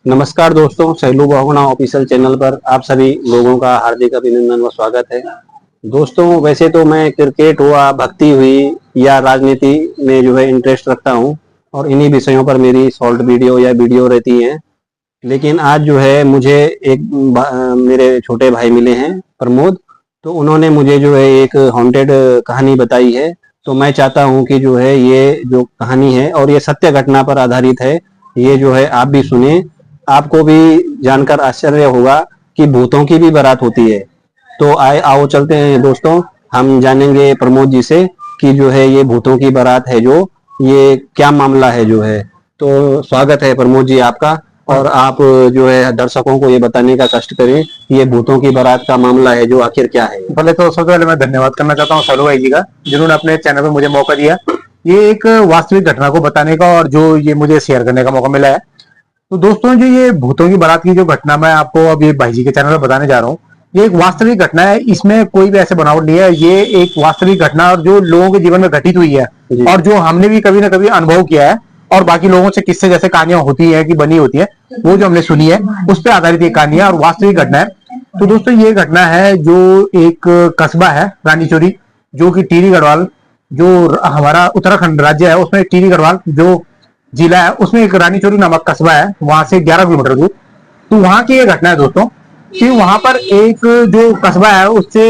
नमस्कार दोस्तों, Shailu Bahuguna official channel पर आप सभी लोगों का हार्दिक अभिनंदन व स्वागत है। दोस्तों, वैसे तो मैं क्रिकेट हुआ, भक्ति हुई या राजनीति में जो है इंटरेस्ट रखता हूं और इन्हीं विषयों पर मेरी शॉर्ट वीडियो या वीडियो रहती हैं। लेकिन आज जो है मुझे मेरे छोटे भाई मिले हैं, प्रमोद। तो उन्होंने मुझे जो है एक हॉन्टेड कहानी बताई है। तो मैं चाहता हूं कि जो है ये जो कहानी है और ये सत्य घटना पर आधारित है, ये जो है आप भी सुने। आपको भी जानकर आश्चर्य होगा कि भूतों की भी बारात होती है। तो आओ चलते हैं दोस्तों, हम जानेंगे प्रमोद जी से कि जो है ये भूतों की बारात है, जो ये क्या मामला है जो है। तो स्वागत है प्रमोद जी आपका। और आप जो है दर्शकों को ये बताने का कष्ट करें कि ये भूतों की बारात का मामला है जो आखिर क्या है। पहले तो सबसे पहले मैं धन्यवाद करना चाहता हूँ सालू भाई जी का, जिन्होंने अपने चैनल पे मुझे मौका दिया ये एक वास्तविक घटना को बताने का और जो ये मुझे शेयर करने का मौका मिला है। तो दोस्तों, जो ये भूतों की बारात की जो घटना मैं आपको अब ये भाई जी के चैनल पर बताने जा रहा हूँ, ये एक वास्तविक घटना है। इसमें कोई भी ऐसे बनावट नहीं है। ये एक वास्तविक घटना और जो लोगों के जीवन में घटित हुई है और जो हमने भी कभी ना कभी अनुभव किया है और बाकी लोगों से किससे जैसे कहानियां होती है कि बनी होती है, वो जो हमने सुनी है उस पर आधारित ये कहानी है और वास्तविक घटना है। तो दोस्तों, ये घटना है जो एक कस्बा है रानीचोरी, जो कि टिहरी गढ़वाल, जो हमारा उत्तराखंड राज्य है उसमें टिहरी गढ़वाल जो जिला है उसमें एक रानीचोरी नामक कस्बा है, वहां से 11 किलोमीटर दूर। तो वहां की ये घटना है दोस्तों कि वहां पर एक जो कस्बा है उससे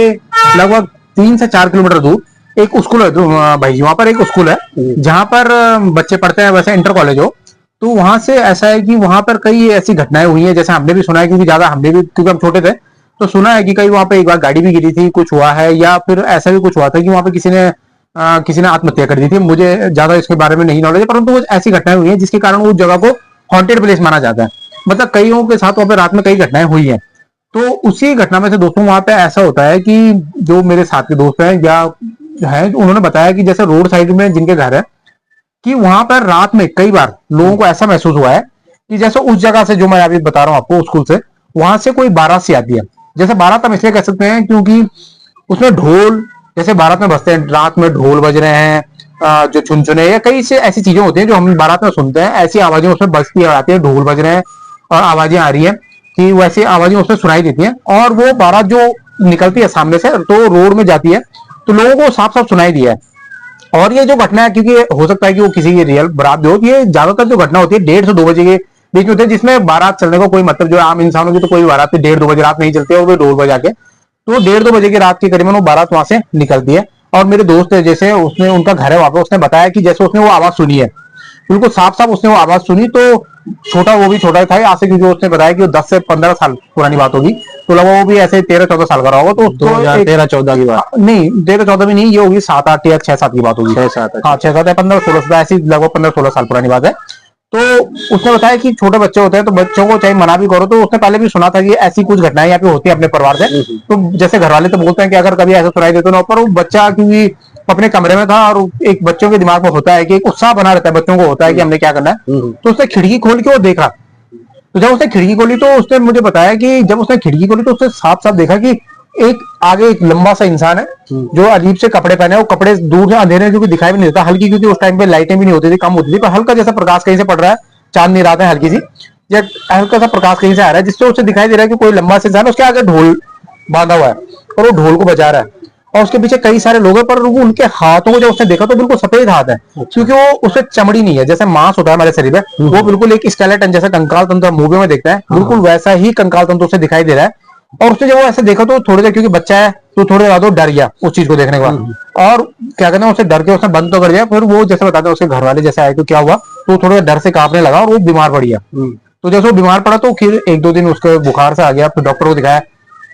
लगभग 3 से 4 किलोमीटर दूर एक स्कूल है। तो भाई जी, वहां पर एक स्कूल है जहां पर बच्चे पढ़ते हैं, वैसे इंटर कॉलेज हो। तो वहां से ऐसा है कि वहां पर कई ऐसी घटनाएं हुई है, जैसे हमने भी सुना है, क्योंकि ज्यादा हमने भी क्योंकि हम छोटे थे तो सुना है कि कई वहां पे एक बार गाड़ी भी गिरी थी, कुछ हुआ है, या फिर ऐसा भी कुछ हुआ था कि वहां पे किसी ने आत्महत्या कर दी थी। मुझे ज्यादा इसके बारे में नहीं नॉलेज है, परंतु वो ऐसी घटनाएं हुई है जिसके कारण उस जगह को हॉन्टेड प्लेस माना जाता है। मतलब कईयों के साथ वहां पे रात में कई घटनाएं हुई है। तो उसी घटना में से दोस्तों वहां पे ऐसा होता है कि जो मेरे साथ के दोस्त हैं या है, उन्होंने बताया कि जैसे रोड साइड में जिनके घर है कि वहां पर रात में कई बार लोगों को ऐसा महसूस हुआ है कि जैसे उस जगह से जो मैं अभी बता रहा हूँ आपको स्कूल से, वहां से कोई बारात सी आती है। जैसे बारात हम इसलिए कह सकते हैं क्योंकि उसमें ढोल, जैसे बारात में बजते हैं, रात में ढोल बज रहे हैं, जो छुनछुने या कई से ऐसी चीजें होती हैं जो हम बारात में सुनते हैं, ऐसी आवाजें उसमें बजती आती है, ढोल बज रहे हैं और आवाजें आ रही है कि वैसी आवाजें उसमें सुनाई देती हैं। और वो बारात जो निकलती है सामने से तो रोड में जाती है, तो लोगों को साफ साफ सुनाई दिया है। और ये जो घटना है, क्योंकि हो सकता है कि वो किसी की रियल बारात भी हो, ये ज्यादातर जो घटना होती है 1:30 से 2 बजे के बीच में होती है, जिसमें बारात चलने का कोई मतलब, जो आम इंसानों की तो कोई बारात 1:30-2 बजे रात नहीं चलती है, और वो ढोल बजा के तो 1:30-2 बजे की रात की करीबन वो बारात वहां से निकलती है। और मेरे दोस्त है, जैसे उसने उनका घर है वहां पे, उसने बताया कि जैसे उसने वो आवाज सुनी है, बिल्कुल साफ साफ उसने वो आवाज सुनी। तो छोटा, वो भी छोटा था आज से, क्योंकि उसने बताया कि वो 10 से 15 साल पुरानी बात होगी, तो लगा वो भी ऐसे 13-14 साल का रहा होगा। तो 2013-14 की बात नहीं, 13-14 भी नहीं, ये होगी 7-8 या 6-7 की बात होगी। 6-7? हाँ, 6-7 या 15-16, ऐसी लगभग 15-16 साल पुरानी बात है। तो उसने बताया कि छोटे बच्चे होते हैं तो बच्चों को चाहे मना भी करो, तो उसने पहले भी सुना था कि ऐसी कुछ घटनाएं यहाँ पे होती है अपने परिवार से। तो जैसे घर वाले तो बोलते हैं कि अगर कभी ऐसा सुनाई देते ना, पर वो बच्चा क्योंकि अपने कमरे में था और एक बच्चों के दिमाग में होता है कि एक उत्साह बना रहता है, बच्चों को होता है कि हमने क्या करना है। तो उसने खिड़की खोल के वो देखा। तो जब उसने खिड़की खोली तो उसने मुझे बताया कि जब उसने खिड़की खोली तो उसने साफ साफ देखा कि एक आगे एक लंबा सा इंसान है जो अजीब से कपड़े पहने, वो कपड़े दूर से अंधेरे क्योंकि दिखाई भी नहीं देता, हल्की, क्योंकि उस टाइम पे लाइटें भी नहीं होती थी, कम होती थी, पर हल्का जैसा प्रकाश कहीं से पड़ रहा है, चांदनी रात है हल्की सी, या हल्का सा प्रकाश कहीं से आ रहा है, जिससे उसे दिखाई दे रहा है कि कोई लंबा सा इंसान, उसके आगे ढोल बांधा हुआ है और वो ढोल को बजा रहा है। और उसके पीछे कई सारे लोग हैं, पर वो उनके हाथों को जब उसने देखा तो बिल्कुल सफेद हाथ है, क्योंकि वो उसमें चमड़ी नहीं है, जैसे मांस होता है हमारे शरीर में, वो बिल्कुल एक स्केलेटन जैसा कंकाल तंत्र मूवी में देखता है, बिल्कुल वैसा ही कंकाल तंत्र उसे दिखाई दे रहा है। और उसने जब वो ऐसे देखा तो थोड़ी देर, क्योंकि बच्चा है तो थोड़ी ज्यादा डर गया उस चीज को देखने के बाद, और क्या कहते हैं, उसे डर के उसने बंद तो कर दिया। फिर वो जैसे बताते हैं उसके घर वाले जैसे आए तो क्या हुआ, तो थोड़ा डर से कांपने लगा और वो बीमार पड़ गया। तो जैसे वो बीमार पड़ा तो फिर 1-2 दिन उसके बुखार से आ गया, फिर डॉक्टर को दिखाया।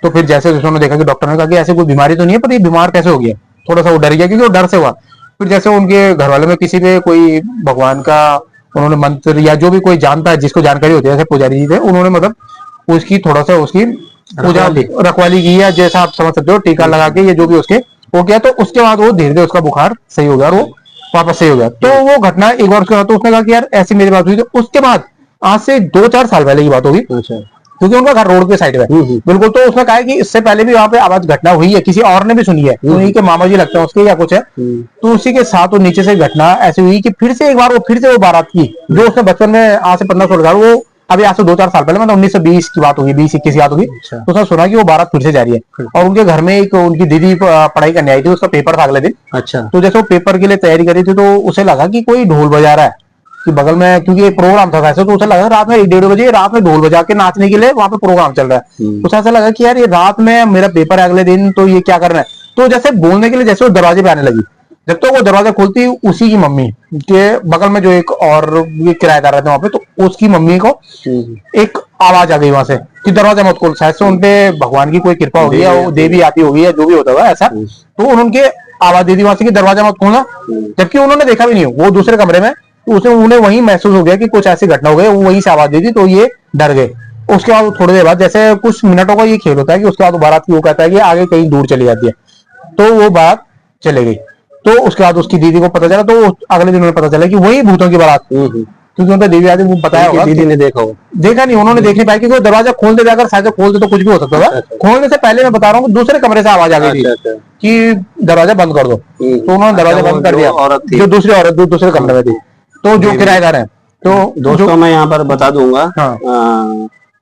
तो फिर जैसे उन्होंने देखा कि डॉक्टर ने कहा कि ऐसी कोई बीमारी तो नहीं है, पर ये बीमार कैसे हो गया, थोड़ा सा वो डर गया, क्योंकि वो डर से हुआ। फिर जैसे उनके घर वाले में किसी पे कोई भगवान का उन्होंने मंत्र या जो भी कोई जानता है, जिसको जानकारी होती है, जैसे पुजारी जी थे, उन्होंने मतलब उसकी थोड़ा सा उसकी पूजा रखवाली की, या जैसा आप समझ सकते हो, टीका लगा के ये जो भी उसके हो गया। तो उसके बाद वो धीरे धीरे उसका बुखार सही हो गया और वो वापस सही हो गया। तो वो घटना एक बार उसके बाद तो उसने कहा कि यार ऐसी मेरी बात हुई। तो उसके बाद आज से 2-4 साल पहले की बात होगी, क्योंकि उनका घर रोड के साइड में बिल्कुल। तो उसने कहा कि इससे पहले भी वहां पे आवाज घटना हुई है, किसी और ने भी सुनी है, उन्हीं के मामा जी लगते हैं उसके या कुछ है। तो उसी के साथ वो नीचे से घटना ऐसी हुई कि फिर से एक बार वो फिर से वो बारात की, जो उसने बचपन में आज से 15-16 साल वो अभी आज से 2-4 साल पहले, मतलब 1920 की बात होगी, 20-21 की बात होगी। तो उसने सुना कि वो बारात फिर से जा रही है, और उनके घर में एक उनकी दीदी पढ़ाई करने आई थी, उसका पेपर था अगले दिन। अच्छा। तो जैसे वो पेपर के लिए तैयारी कर रही थी, तो उसे लगा कि कोई ढोल बजा रहा है कि बगल में, क्योंकि एक प्रोग्राम था वैसे, तो उसे लगा रात में 1-1:30 बजे रात में ढोल बजा के नाचने के लिए वहां पे प्रोग्राम चल रहा है। उसे ऐसा लगा कि यार ये रात में मेरा पेपर है अगले दिन, तो ये क्या करना है। तो जैसे बोलने के लिए जैसे वो दरवाजे पे आने लगी, जब तक वो दरवाजा खोलती, उसी की मम्मी के बगल में जो एक और किराएदार रहते वहां पे, तो उसकी मम्मी को एक आवाज आ गई वहां से कि दरवाजा मत खोल। शायद से उनपे भगवान की कोई कृपा होगी, या वो देवी आती होगी, या जो भी होता होगा ऐसा। तो उन्होंने आवाज दे दी वहां से कि दरवाजा मत खोलना, जबकि उन्होंने देखा भी नहीं हो, वो दूसरे कमरे में। तो उसे उन्हें वही महसूस हो गया कि कुछ ऐसी घटना हो गई, वो वहीं से आवाज दी थी, तो ये डर गए। उसके बाद थोड़ी देर बाद, जैसे कुछ मिनटों का ये खेल होता है, कि उसके बाद बारात की वो कहता है कि आगे कहीं दूर चली जाती है, तो वो बारात चले गई। तो उसके बाद उसकी दीदी को पता चला, तो अगले दिन उन्हें पता चला कि वही भूतों की बारात, क्योंकि उनका देवी आदमी वो बताया होगा। दीदी ने देखा हो? देखा नहीं, उन्होंने देख नहीं पाया, क्योंकि दरवाजा खोलते जाकर शायद खोलते तो कुछ भी हो सकता था। खोलने से पहले मैं बता रहा हूँ दूसरे कमरे से आवाज आ गई थी कि दरवाजा बंद कर दो, तो उन्होंने दरवाजा बंद कर दिया। जो दूसरी औरत दूसरे कमरे में थी, तो जो किराएदार है। तो दोस्तों मैं यहाँ पर बता दूंगा,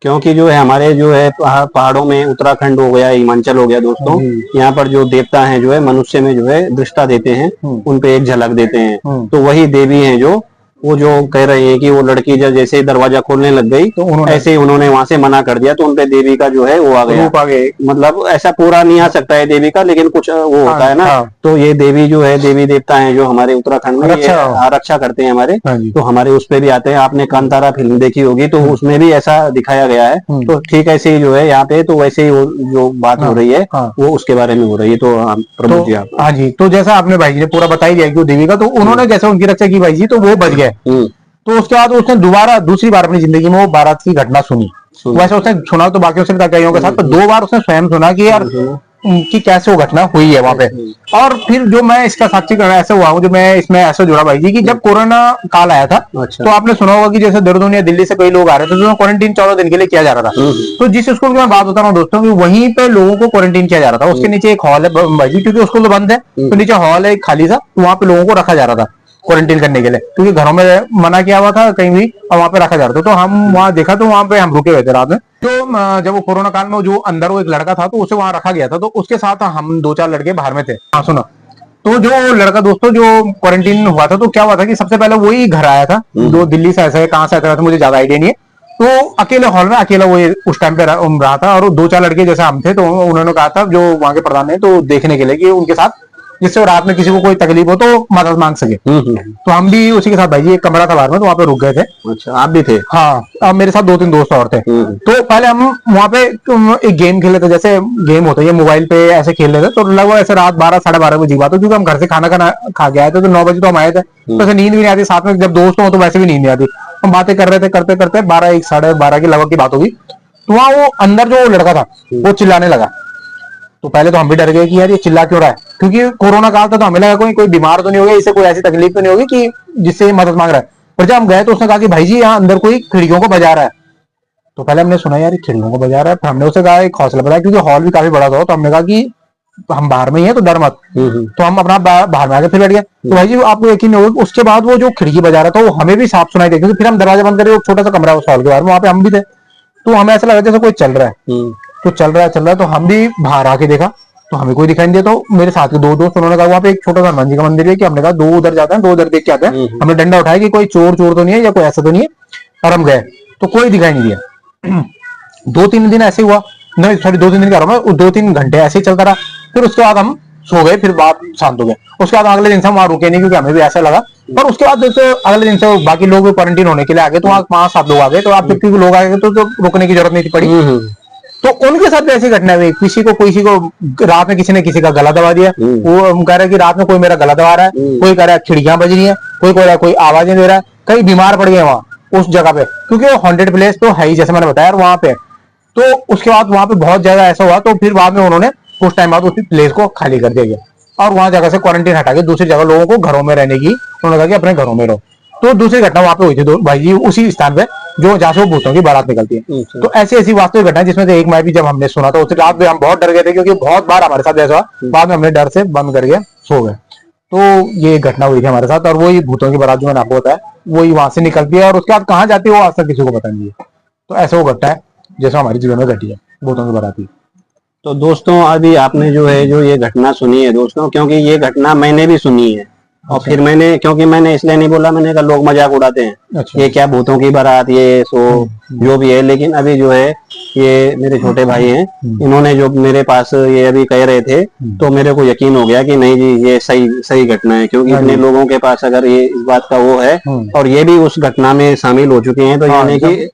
क्योंकि जो है हमारे जो है पहाड़ों में, उत्तराखंड हो गया, हिमाचल हो गया दोस्तों, यहाँ पर जो देवता हैं जो है मनुष्य में जो है दृष्टा देते हैं, उन पे एक झलक देते हैं। तो वही देवी हैं जो वो जो कह रहे हैं कि वो लड़की जब जैसे ही दरवाजा खोलने लग गई, तो ऐसे ही उन्होंने वहां से मना कर दिया, तो उनपे देवी का जो है वो आ गया। मतलब ऐसा पूरा नहीं आ सकता है देवी का, लेकिन कुछ वो होता है ना। तो ये देवी जो है, देवी देवता है जो हमारे उत्तराखंड में रक्षा करते हैं हमारे, तो हमारे उस पे भी आते हैं। आपने कांतारा फिल्म देखी होगी, तो उसमें भी ऐसा दिखाया गया है। तो ठीक ऐसे ही जो है यहाँ पे, तो वैसे ही जो बात हो रही है वो उसके बारे में हो रही है। तो प्रमोद जी आप। हाँ जी, तो जैसा आपने भाई जी ने पूरा बता ही दिया कि वो देवी का, तो उन्होंने जैसे उनकी रक्षा की भाई जी, तो वो बच गए। तो उसके बाद उसने दोबारा दूसरी बार अपनी जिंदगी में वो बारात की घटना सुनी। वैसे उसने सुना तो बाकी उसने कईयों के साथ, पर 2 बार उसने स्वयं सुना कि यार कि कैसे वो घटना हुई है वहां पे। और फिर जो मैं इसका साक्षी करना ऐसे हुआ हूँ, जो मैं इसमें ऐसे जुड़ा भाई जी, कि जब कोरोना काल आया था, तो आपने सुना होगा कि जैसे देहरादून या दिल्ली से कई लोग आ रहे थे, तो क्वारंटीन 14 दिन के लिए किया जा रहा था। तो जिस स्कूल की मैं बात बता रहा हूँ दोस्तों, कि वहीं पे लोगों को क्वारंटीन किया जा रहा था। उसके नीचे एक हॉल है भाई जी, क्योंकि स्कूल तो बंद है, तो नीचे हॉल है खाली सा, वहां पे लोगों को रखा जा रहा था क्वारंटीन करने के लिए, क्योंकि घरों में मना किया हुआ था कहीं भी, और वहां पे रखा जा रहा था। तो हम वहां देखा, तो वहां पे हम रुके हुए थे रात में। तो जब वो कोरोना काल में जो अंदर वो एक लड़का था, तो उसे वहां रखा गया था, तो उसके साथ हम 2-4 लड़के बाहर में थे। हाँ सुनो, तो जो लड़का दोस्तों जो क्वारंटीन हुआ था, तो क्या हुआ था कि सबसे पहले वही घर आया था, जो दिल्ली से ऐसा है, कहाँ से आया था मुझे ज्यादा आइडिया नहीं है। तो अकेले हॉल में अकेला वो उस टाइम पे रहा था, और 2-4 लड़के जैसे हम थे, तो उन्होंने कहा था जो वहां के प्रधान ने, तो देखने के लिए कि उनके साथ, जिससे रात में किसी को कोई तकलीफ हो तो मदद मांग सके। तो हम भी उसी के साथ भाई जी, एक कमरा था बाहर में, तो वहां पे रुक गए थे। अच्छा, आप भी थे? हाँ, अब मेरे साथ 2-3 दोस्त और थे। तो पहले हम वहां पे एक गेम खेले थे, जैसे गेम होता है मोबाइल पे, ऐसे खेल रहे थे। तो लगभग ऐसे रात 12-12:30 बजे बात हो, क्योंकि हम घर से खाना खा के आए थे, तो 9 बजे तो हम आए थे। तो ऐसे नींद भी नहीं आती, साथ में जब दोस्त हो तो वैसे भी नींद नहीं आती। हम बातें कर रहे थे, करते करते 12-1-12:30 की लगभग की बात होगी। तो वहां वो अंदर जो लड़का था वो चिल्लाने लगा। तो पहले तो हम भी डर गए कि यार ये चिल्ला क्यों रहा है, क्योंकि कोरोना काल था, तो हमें लगा कोई बीमार तो नहीं हो गया, इसे कोई ऐसी तकलीफ तो नहीं होगी कि जिससे मदद मांग रहा है। पर जब हम गए, तो उसने कहा कि भाई जी यहाँ अंदर कोई खिड़कियों को बजा रहा है। तो पहले हमने सुना यार खिड़कियों को बजा रहा है, फिर हमने उसे कहा, एक हौसला बढ़ाया, क्योंकि हॉल भी काफी बड़ा था। तो हमने कहा कि हम बाहर में ही है, तो डर मत। तो हम अपना बाहर में आके फिर बैठ गए। तो भाई जी आपको यकीन नहीं होगा, उसके बाद वो जो खिड़की बजा रहा था, वो हमें भी साफ सुनाई दे, क्योंकि फिर हम दरवाजा बंद करके, छोटा सा कमरा उस हॉल के बाहर, वहां पे हम भी थे। तो हमें ऐसा लगा जैसे कोई चल रहा है। तो चल रहा है, तो हम भी बाहर आके देखा, तो हमें कोई दिखाई नहीं दिया। तो मेरे साथ के 2 दोस्त, उन्होंने कहा वहां पे एक छोटा सा हनुमान जी का मंदिर है, कि हमने कहा 2 उधर जाते हैं, 2 उधर देख के आते हैं। हमने डंडा उठाया कि कोई चोर तो नहीं है, या कोई ऐसा तो नहीं है, और हम गए, तो कोई दिखाई नहीं दिया। 2-3 दिन ऐसे हुआ, नहीं सॉरी 2-3 दिन का रहा मैं, 2-3 घंटे ऐसे ही चलता रहा। फिर उसके बाद हम सो गए, फिर बात शांत हो गए। उसके बाद अगले दिन से हम वहां रुके नहीं, क्योंकि हमें भी ऐसा लगा। पर उसके बाद जैसे अगले दिन से बाकी लोग भी क्वारंटीन होने के लिए आ गए, तो वहां 5-7 लोग आ गए। तो आप 50 लोग आ गए, तो रुकने की जरूरत नहीं पड़ी। तो उनके साथ भी ऐसी घटना हुई, किसी को रात में किसी ने किसी का गला दबा दिया। वो कह रहा है कि रात में कोई मेरा गला दबा रहा है, कोई कह रहा है खिड़कियां बज रही है, कोई कह रहा है कोई आवाजें दे रहा है। कई बीमार पड़ गए वहां उस जगह पे, क्योंकि वो हॉन्टेड प्लेस तो है ही, जैसे मैंने बताया वहां पे। तो उसके बाद वहां पे बहुत ज्यादा ऐसा हुआ, तो फिर बाद में उन्होंने कुछ टाइम बाद उस प्लेस को खाली कर दिया गया, और वहां जगह से क्वारंटीन हटा के दूसरी जगह लोगों को घरों में रहने की उन्होंने कहा कि अपने घरों में रहो। तो दूसरी घटना वहां पे हुई थी भाई जी, उसी स्थान पे जो जहां से वो भूतों की बारात निकलती है। तो ऐसी ऐसी वास्तविक घटना, जिसमें से एक मैं भी जब हमने सुना था, उस रात में हम बहुत डर गए थे, क्योंकि बहुत बार हमारे साथ ऐसा हुआ। बाद में हमने डर से बंद करके सो गए। तो ये घटना हुई थी हमारे साथ, और वही भूतों की बारात जो मैंने आपको बताया, वही वहां से निकलती है, और उसके बाद कहाँ जाती है वो आज तक किसी को पता नहीं है। तो ऐसा वो घटना है जैसा हमारे जीवन में घटी है भूतों की बाराती। तो दोस्तों अभी आपने जो है जो ये घटना सुनी है दोस्तों, क्योंकि ये घटना मैंने भी सुनी है और फिर मैंने, क्योंकि मैंने इसलिए नहीं बोला, मैंने कहा लोग मजाक उड़ाते हैं, अच्छा। ये क्या भूतों की बारात, ये सो जो भी है। लेकिन अभी जो है ये मेरे छोटे भाई हैं, इन्होंने जो मेरे पास ये अभी कह रहे थे, तो मेरे को यकीन हो गया कि नहीं जी ये सही सही घटना है, क्योंकि इतने लोगों के पास अगर ये इस बात का वो है और ये भी उस घटना में शामिल हो चुके हैं, तो यानी कि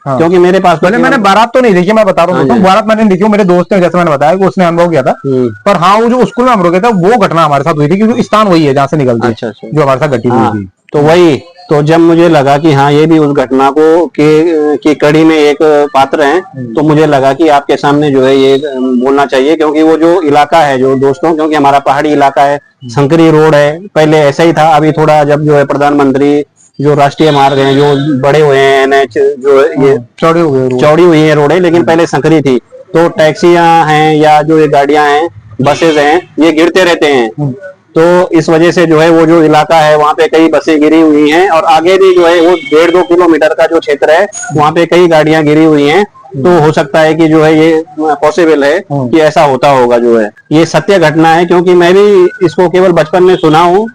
हाँ, क्योंकि मेरे पास मैंने बारात तो नहीं देखी, मैं बता रहा हूँ बारात मैंने देखी, मेरे दोस्त ने जैसे मैंने बताया कि उसने अनुभव किया था, पर हाँ वो जो स्कूल में हम रुके थे वो घटना हमारे साथ हुई थी, क्योंकि स्थान वही है जहाँ से निकलते हैं, जो हमारे साथ घटी हुई थी। तो वही, तो जब मुझे लगा कि हाँ ये भी उस घटना को की कड़ी में एक पात्र हैं, तो मुझे लगा कि आपके सामने जो है ये बोलना चाहिए, क्योंकि वो जो इलाका है जो दोस्तों, क्योंकि हमारा पहाड़ी इलाका है, संकरी रोड है, पहले ऐसा ही था, अभी थोड़ा जब जो है प्रधानमंत्री जो राष्ट्रीय मार्ग हैं जो बड़े हुए हैं, एनएच जो ये चौड़ी हुई है रोडें, लेकिन पहले संकरी थी, तो टैक्सियां हैं या जो ये गाड़ियां हैं, बसेज हैं, ये गिरते रहते हैं। तो इस वजह से जो है वो जो इलाका है वहाँ पे कई बसें गिरी हुई हैं, और आगे भी जो है वो 1.5-2 किलोमीटर का जो क्षेत्र है वहाँ पे कई गाड़ियां गिरी हुई हैं। तो हो सकता है कि जो है ये पॉसिबल है कि ऐसा होता होगा, जो है ये सत्य घटना है, क्योंकि मैं भी इसको केवल बचपन में सुना हूँ,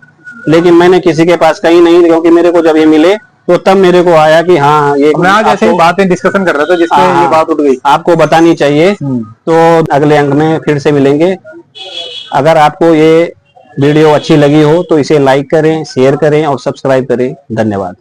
लेकिन मैंने किसी के पास कहीं नहीं, क्योंकि मेरे को जब ये मिले तो तब मेरे को आया कि हाँ ये जैसे बातें डिस्कशन कर रहे थे जिससे ये बात उठ गई, आपको बतानी चाहिए। तो अगले अंक में फिर से मिलेंगे। अगर आपको ये वीडियो अच्छी लगी हो तो इसे लाइक करें, शेयर करें और सब्सक्राइब करें। धन्यवाद।